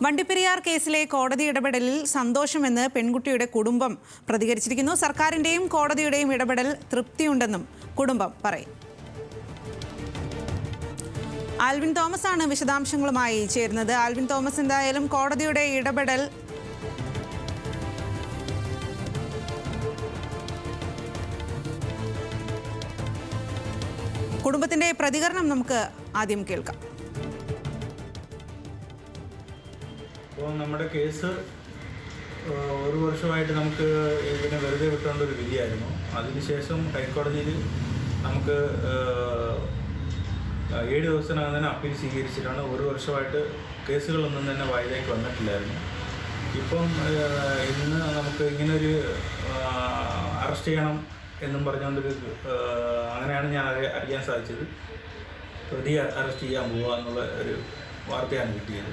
വണ്ടിപ്പെരിയാർ കേസിലെ കോടതി ഇടപെടലിൽ സന്തോഷമെന്ന് പെൺകുട്ടിയുടെ കുടുംബം പ്രതികരിച്ചിരിക്കുന്നു. സർക്കാരിന്റെയും കോടതിയുടെയും ഇടപെടൽ തൃപ്തിയുണ്ടെന്നും കുടുംബം പറയും. ആൽവിൻ തോമസ് ആണ് വിശദാംശങ്ങളുമായി ചേരുന്നത്. ആൽവിൻ തോമസ്, എന്തായാലും കോടതിയുടെ ഇടപെടൽ കുടുംബത്തിന്റെ പ്രതികരണം നമുക്ക് ആദ്യം കേൾക്കാം. അപ്പോൾ നമ്മുടെ കേസ് ഒരു വർഷമായിട്ട് നമുക്ക് ഇതിനെ വെറുതെ വിട്ടുകൊണ്ട ഒരു വിധിയായിരുന്നു. അതിനുശേഷം ഹൈക്കോടതിയിൽ നമുക്ക് 7 ദിവസത്തിനകം തന്നെ അപ്പീൽ സ്വീകരിച്ചിട്ടാണ്. ഒരു വർഷമായിട്ട് കേസുകളൊന്നും തന്നെ വായിലേക്ക് വന്നിട്ടില്ലായിരുന്നു. ഇപ്പം ഇന്ന് നമുക്ക് ഇങ്ങനൊരു അറസ്റ്റ് ചെയ്യണം എന്നും പറഞ്ഞുകൊണ്ടൊരു അങ്ങനെയാണ് ഞാൻ അറിയാൻ സാധിച്ചത്. പ്രതി അറസ്റ്റ് ചെയ്യാൻ പോവുക എന്നുള്ള ഒരു വാർത്തയാണ് കിട്ടിയത്.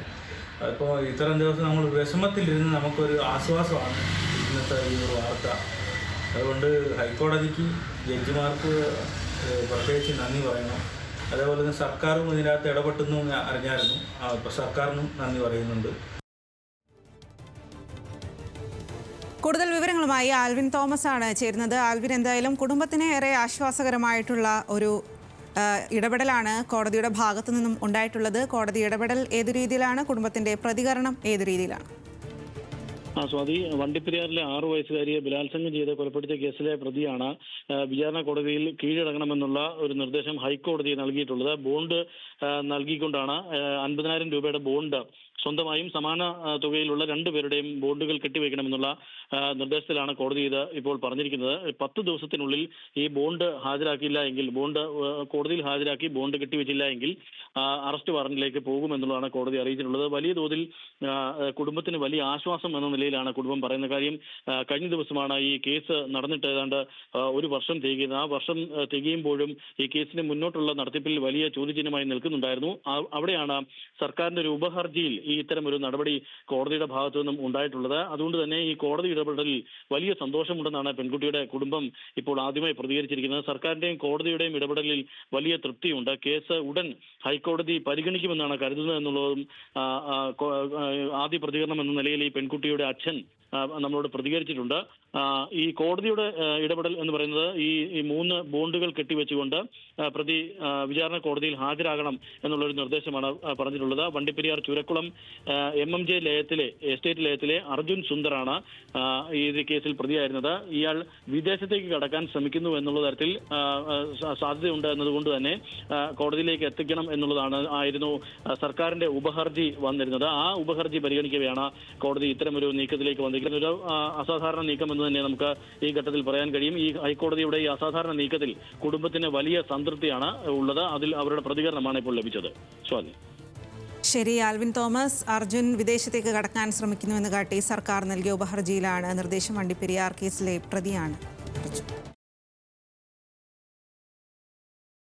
അപ്പോൾ ഇത്രയും ദിവസം നമ്മൾ വിഷമത്തിലിരുന്ന് നമുക്കൊരു ആശ്വാസമാണ് ഇന്നത്തെ ഈ ഒരു വാർത്ത. അതുകൊണ്ട് ഹൈക്കോടതിക്ക്, ജഡ്ജിമാർക്ക് പ്രത്യേകിച്ച് നന്ദി പറയണം. അതേപോലെ തന്നെ സർക്കാരും ഇതിനകത്ത് ഇടപെട്ടെന്ന് അറിഞ്ഞായിരുന്നു. അപ്പോൾ സർക്കാരിനും നന്ദി പറയുന്നുണ്ട്. കൂടുതൽ വിവരങ്ങളുമായി ആൽവിൻ തോമസ് ആണ് ചേരുന്നത്. ആൽവിൻ, എന്തായാലും കുടുംബത്തിന് ഏറെ ആശ്വാസകരമായിട്ടുള്ള ഒരു ഇടപെടലാണ് കോടതിയുടെ ഭാഗത്തു നിന്നും ഉണ്ടായിട്ടുള്ളത്. കോടതി ഇടപെടൽ ഏതു രീതിയിലാണ്? കുടുംബത്തിന്റെ പ്രതികരണം ഏതു രീതിയിലാണ്? സ്വാതി, വണ്ടിപ്പെരിയാറിലെ 6 വയസ്സുകാരിയെ ബലാത്സംഗം ചെയ്ത് കൊലപ്പെടുത്തിയ കേസിലെ പ്രതിയാണ് വിചാരണ കോടതിയിൽ കീഴടങ്ങണമെന്നുള്ള ഒരു നിർദ്ദേശം ഹൈക്കോടതി നൽകിയിട്ടുള്ളത്. ബോണ്ട് നൽകിക്കൊണ്ടാണ് 50,000 രൂപയുടെ ബോണ്ട് സ്വന്തമായും സമാന തുകയിലുള്ള 2 പേരുടെയും ബോണ്ടുകൾ കെട്ടിവെക്കണമെന്നുള്ള നിർദ്ദേശത്തിലാണ് കോടതി ഇത് ഇപ്പോൾ പറഞ്ഞിരിക്കുന്നത്. 10 ദിവസത്തിനുള്ളിൽ ഈ ബോണ്ട് ഹാജരാക്കിയില്ല എങ്കിൽ, ബോണ്ട് കോടതിയിൽ ഹാജരാക്കി ബോണ്ട് കെട്ടിവെച്ചില്ല എങ്കിൽ അറസ്റ്റ് വാറന്റിലേക്ക് പോകുമെന്നുള്ളതാണ് കോടതി അറിയിച്ചിട്ടുള്ളത്. വലിയ തോതിൽ കുടുംബത്തിന് വലിയ ആശ്വാസം എന്ന നിലയിലാണ് കുടുംബം പറയുന്ന കാര്യം. കഴിഞ്ഞ ദിവസമാണ് ഈ കേസ് നടന്നിട്ട് ഏതാണ്ട് 1 വർഷം തികയുന്നത്. ആ വർഷം തികയുമ്പോഴും ഈ കേസിന് മുന്നോട്ടുള്ള നടത്തിപ്പിൽ വലിയ ചോദ്യചിഹ്നമായി നിൽക്കുന്നുണ്ടായിരുന്നു. അവിടെയാണ് സർക്കാരിന്റെ ഒരു ഉപഹർജിയിൽ ഈ ഇത്തരം ഒരു നടപടി കോടതിയുടെ ഭാഗത്തു നിന്നും ഉണ്ടായിട്ടുള്ളത്. അതുകൊണ്ട് തന്നെ ഈ കോടതി ഇടപെടലിൽ വലിയ സന്തോഷമുണ്ടെന്നാണ് പെൺകുട്ടിയുടെ കുടുംബം ഇപ്പോൾ ആദ്യമായി പ്രതികരിച്ചിരിക്കുന്നത്. സർക്കാരിന്റെയും കോടതിയുടെയും ഇടപെടലിൽ വലിയ തൃപ്തിയുണ്ട്. കേസ് ഉടൻ ഹൈക്കോടതി പരിഗണിക്കുമെന്നാണ് കരുതുന്നത് എന്നുള്ളതും ആദ്യ പ്രതികരണം എന്ന നിലയിൽ ഈ പെൺകുട്ടിയുടെ അച്ഛൻ നമ്മളോട് പ്രതികരിച്ചിട്ടുണ്ട്. ഈ കോടതിയുടെ ഇടപെടൽ എന്ന് പറയുന്നത് ഈ 3 ബോണ്ടുകൾ കെട്ടിവെച്ചുകൊണ്ട് പ്രതി വിചാരണ കോടതിയിൽ ഹാജരാകണം എന്നുള്ളൊരു നിർദ്ദേശമാണ് പറഞ്ഞിട്ടുള്ളത്. വണ്ടിപ്പെരിയാർ ചുരക്കുളം MMJ എസ്റ്റേറ്റ് ലയത്തിലെ അർജുൻ സുന്ദറാണ് ഈ കേസിൽ പ്രതിയായിരുന്നത്. ഇയാൾ വിദേശത്തേക്ക് കടക്കാൻ ശ്രമിക്കുന്നു എന്നുള്ള തരത്തിൽ സാധ്യതയുണ്ട് എന്നതുകൊണ്ട് തന്നെ കോടതിയിലേക്ക് എത്തിക്കണം ആയിരുന്നു സർക്കാരിന്റെ ഉപഹർജി വന്നിരുന്നത്. ആ ഉപഹർജി പരിഗണിക്കവെയാണ് കോടതി ഇത്തരമൊരു നീക്കത്തിലേക്ക് വന്നിരിക്കുന്നത്. ഒരു അസാധാരണ നീക്കം എന്ന് തന്നെ നമുക്ക് ഈ ഘട്ടത്തിൽ പറയാൻ കഴിയും. ഈ ഹൈക്കോടതിയുടെ ഈ അസാധാരണ നീക്കത്തിൽ കുടുംബത്തിന് വലിയ സംതൃപ്തിയാണ് ഉള്ളത്. അതിൽ അവരുടെ പ്രതികരണമാണ് ഇപ്പോൾ ലഭിച്ചത്. സ്വാതി. ശരി, ആൽവിൻ തോമസ്. അർജുൻ വിദേശത്തേക്ക് കടക്കാൻ ശ്രമിക്കുന്നുവെന്ന് കാട്ടി സർക്കാർ നൽകിയ ഉപഹർജിയിലാണ് നിർദ്ദേശം. വണ്ടിപ്പെരിയാർ കേസിലെ പ്രതിയാണ്.